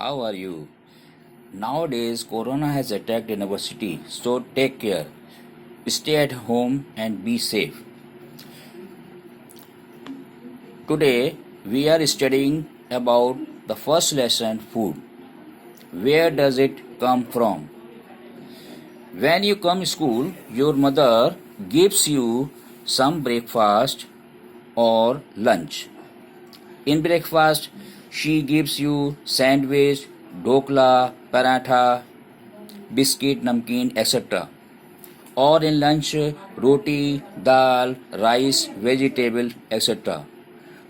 How are you? Nowadays, Corona has attacked in our city, so take care. Stay at home and be safe. Today, we are studying about the first lesson food. Where does it come from? When you come to school, your mother gives you some breakfast or lunch. In breakfast, she gives you sandwich, dokla, paratha, biscuit, namkeen, etc. Or in lunch, roti, dal, rice, vegetable, etc.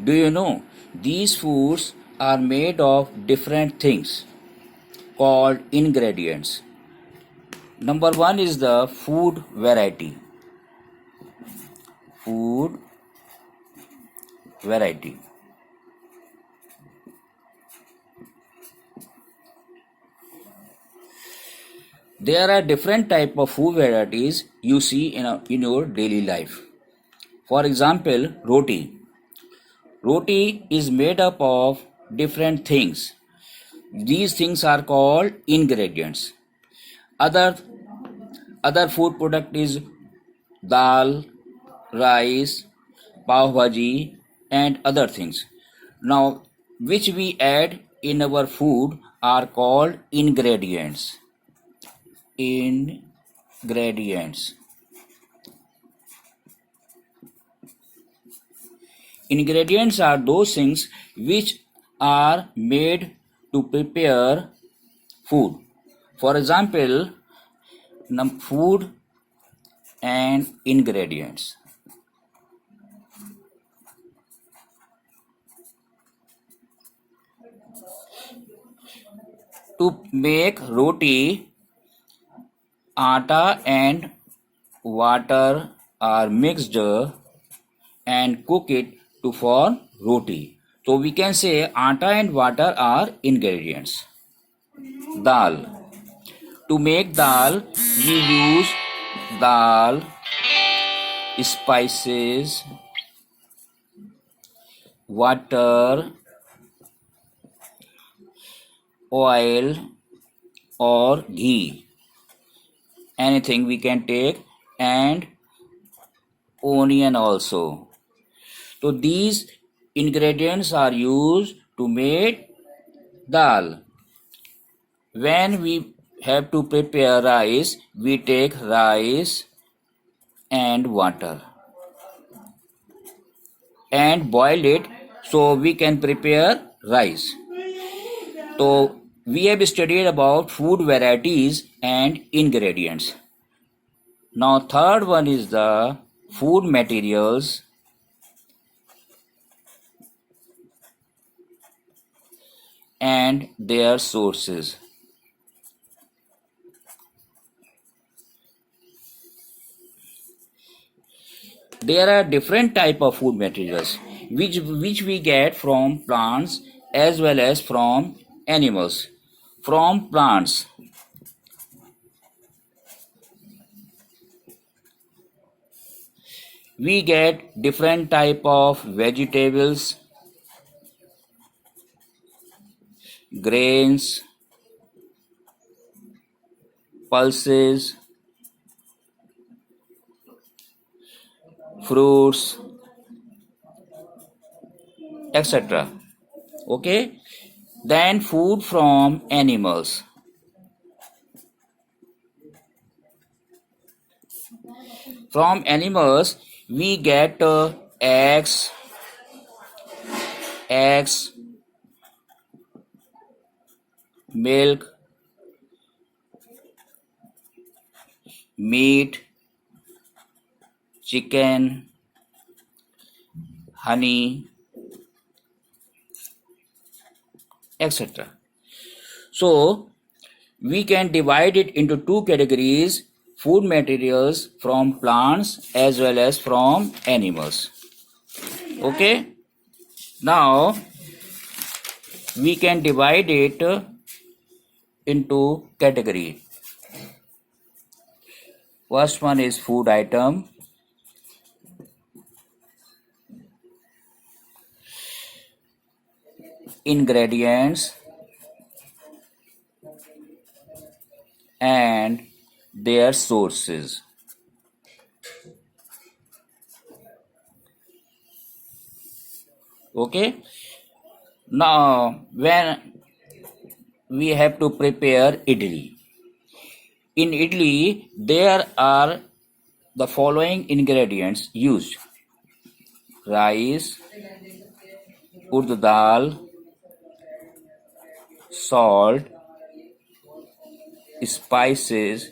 Do you know these foods are made of different things called ingredients? Number one is the food variety. Food variety. There are different type of food varieties you see in your daily life. For example, roti. Roti is made up of different things. These things are called ingredients. Other other food product is dal, rice, pav bhaji, and other things. Now, which we add in our food are called ingredients. Ingredients. Ingredients are those things which are made to prepare food. For example, food and ingredients. To make roti, atta and water are mixed and cook it to form roti. So we can say atta and water are ingredients. Dal. To make dal, we use dal, spices, water, oil or ghee. Anything we can take, and onion also. So these ingredients are used to make dal. When we have to prepare rice, we take rice and water and boil it so we can prepare rice. So we have studied about food varieties and ingredients. Now third one is the food materials and their sources. There are different type of food materials which we get from plants as well as from animals. From plants, we get different type of vegetables, grains, pulses, fruits, etc. Okay, then food from animals. From animals we get eggs, milk, meat, chicken, honey, etc. So we can divide it into two categories: food materials from plants as well as from animals. Okay, now we can divide it into category. First one is food item, ingredients, their sources. Okay. Now, when we have to prepare idli. In idli, there are the following ingredients used: rice, urd dal, salt, spices,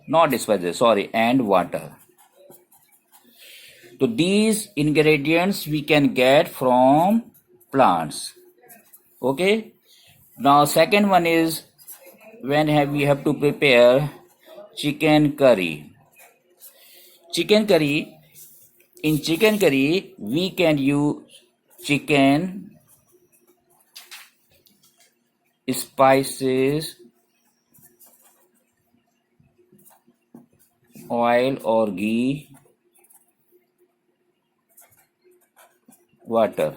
not spices, sorry, and water. So these ingredients we can get from plants. Okay. Now second one is we have to prepare chicken curry. Chicken curry. In chicken curry, we can use chicken, spices, oil or ghee, water.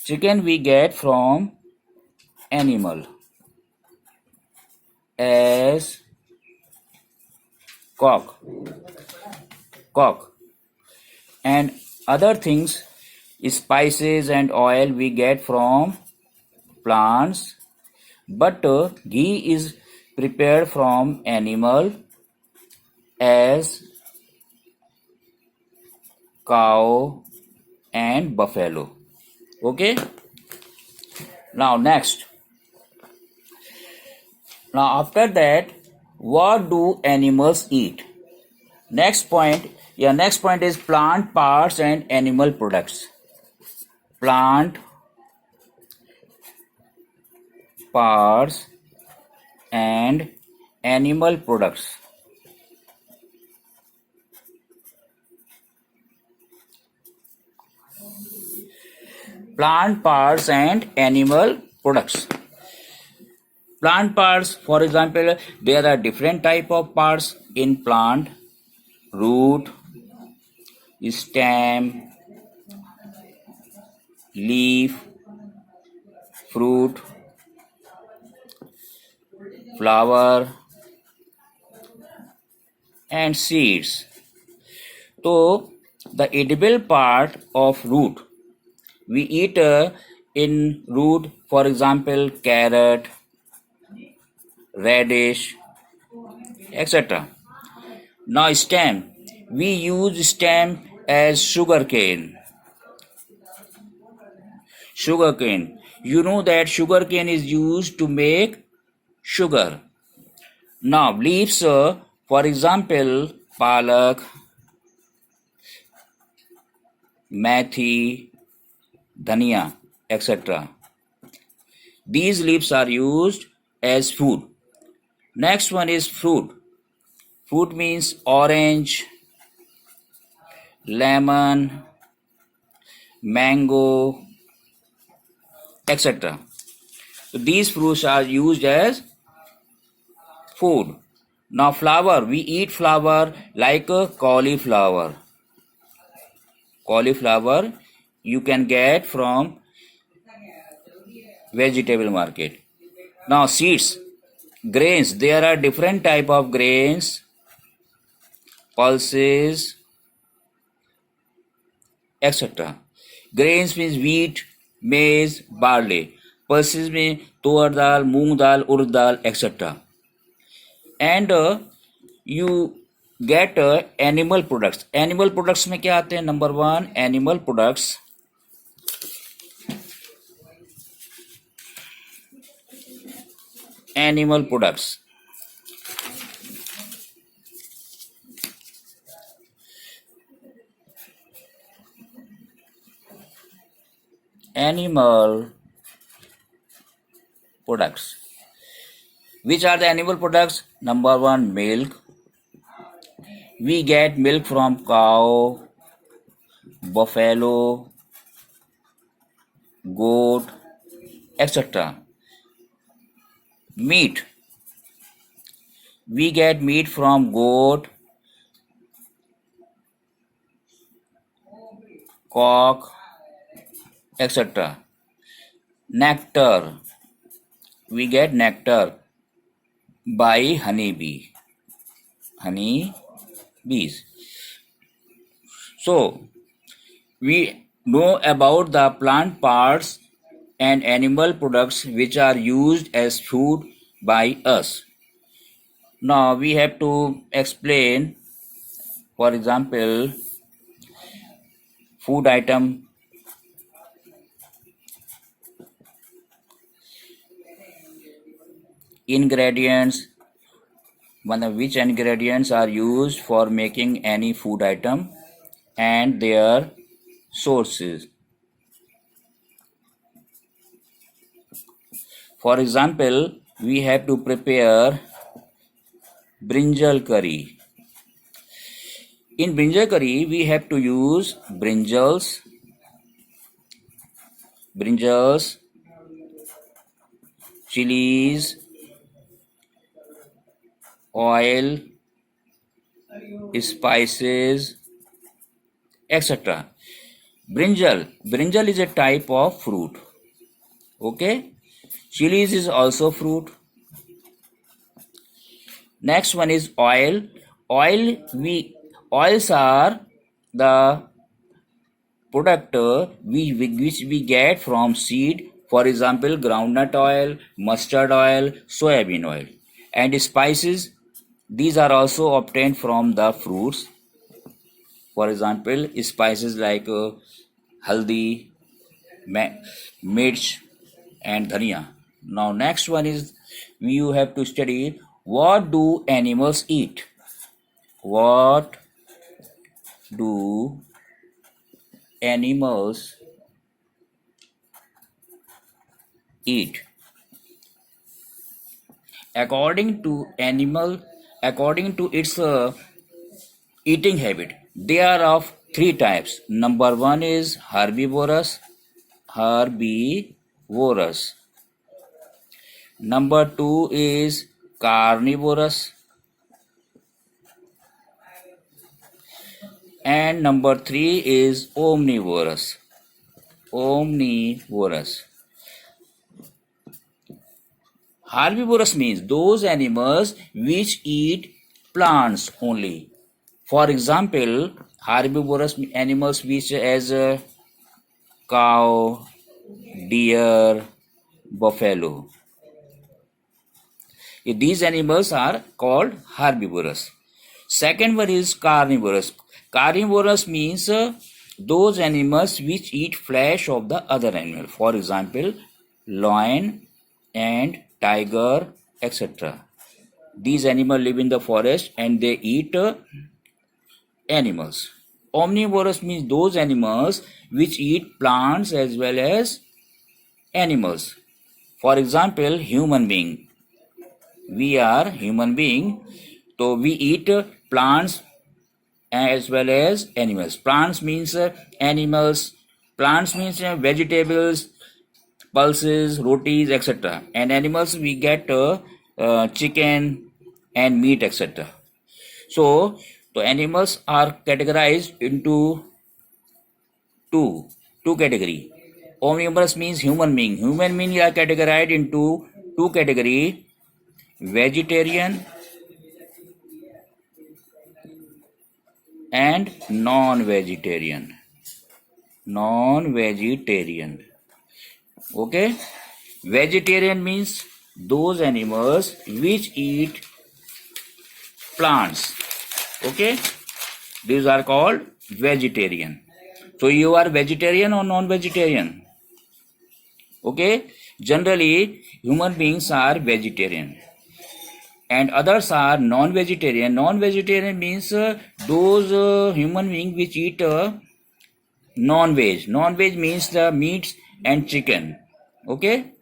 Chicken we get from animal as cock, and other things, spices and oil we get from plants, but ghee is prepared from animal as cow and buffalo. Okay. Now next. Now after that, what do animals eat? Next point is plant parts and animal products. Plant parts and animal products. Plant parts and animal products. Plant parts, for example, there are different type of parts in plant: root, stem, leaf, fruit, flower, and seeds. So the edible part of root, we eat in root, for example, carrot, radish, etc. Now stem, we use stem as sugarcane. Sugarcane. You know that sugarcane is used to make sugar. Now leaves, for example, palak, methi, dhania, etc. These leaves are used as food. Next one is fruit. Fruit means orange, lemon, mango, etc. So these fruits are used as food. Now flower, we eat flower like a cauliflower. Cauliflower you can get from vegetable market. Now seeds, grains, there are different type of grains: pulses, etc. Grains means wheat, maize, barley. Pulses means tur dal, moong dal, urd dal, etc. And you get animal products. Animal products में क्या आते हैं? Number 1, animal products. Animal products. Animal products. Which are the animal products? Number 1, milk. We get milk from cow, buffalo, goat, etc. Meat. We get meat from goat, cock, etc. Nectar. We get nectar by honeybees. So we know about the plant parts and animal products which are used as food by us. Now we have to explain, for example, food item, ingredients, which ingredients are used for making any food item and their sources. For example, we have to prepare brinjal curry. In brinjal curry, we have to use brinjals, chilies, oil, spices, etc. Brinjal is a type of fruit. Okay, chilies is also fruit. Next one is oil. Oils are the product which we get from seed. For example, groundnut oil, mustard oil, soybean oil. And spices, these are also obtained from the fruits. For example, spices like haldi, mirch, and dhania. Now next one is you have to study what do animals eat. What do animals eat? According to its eating habit, they are of three types. Number one is herbivorous. Number two is carnivorous. And number three is omnivorous. Herbivorous means those animals which eat plants only. For example, herbivorous animals which as cow, deer, buffalo. These animals are called herbivorous. Second one is carnivorous. Carnivorous means those animals which eat flesh of the other animal. For example, lion and tiger, etc. These animals live in the forest and they eat animals. Omnivorous means those animals which eat plants as well as animals. For example, human being. We are human being, so we eat plants as well as animals. Plants means animals. Plants means vegetables, pulses, rotis, etc. And animals we get chicken and meat, etc. So the animals are categorized into two category. Omnivorous means human being. Human being are categorized into two category: vegetarian and non-vegetarian. Okay, vegetarian means those animals which eat plants. Okay, these are called vegetarian. So you are vegetarian or non-vegetarian? Okay, generally human beings are vegetarian and others are non-vegetarian. Non-vegetarian means those human beings which eat non-veg. Non-veg means the meats and chicken. Okay.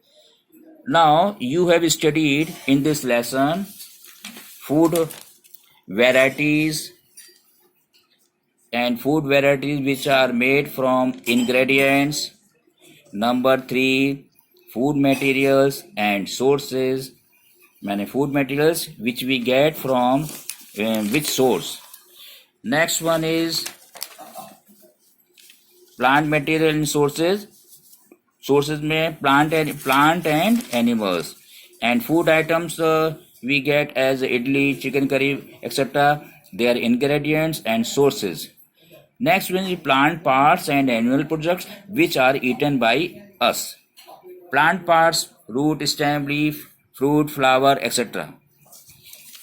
Now you have studied in this lesson food varieties which are made from ingredients. Number 3, food materials and sources. Many food materials which we get from which source. Next one is plant material and sources. Sources में plant and animals, and food items we get as idli, chicken curry, etc. Their ingredients and sources. Next one is plant parts and animal products which are eaten by us. Plant parts, root, stem, leaf, fruit, flower, etc.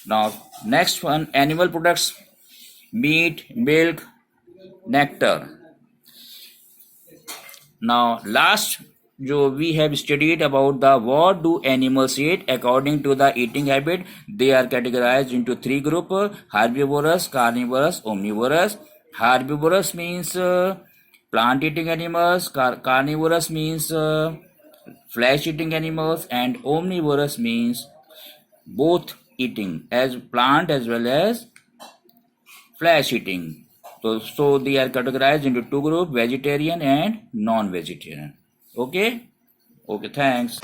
Now, next one, animal products, meat, milk, nectar. Now, last, we have studied about the what do animals eat according to the eating habit. They are categorized into three groups: herbivorous, carnivorous, omnivorous. Herbivorous means plant eating animals, carnivorous means flesh eating animals, and omnivorous means both eating, as plant as well as flesh eating. So they are categorized into two groups: vegetarian and non-vegetarian. Okay? Okay, thanks.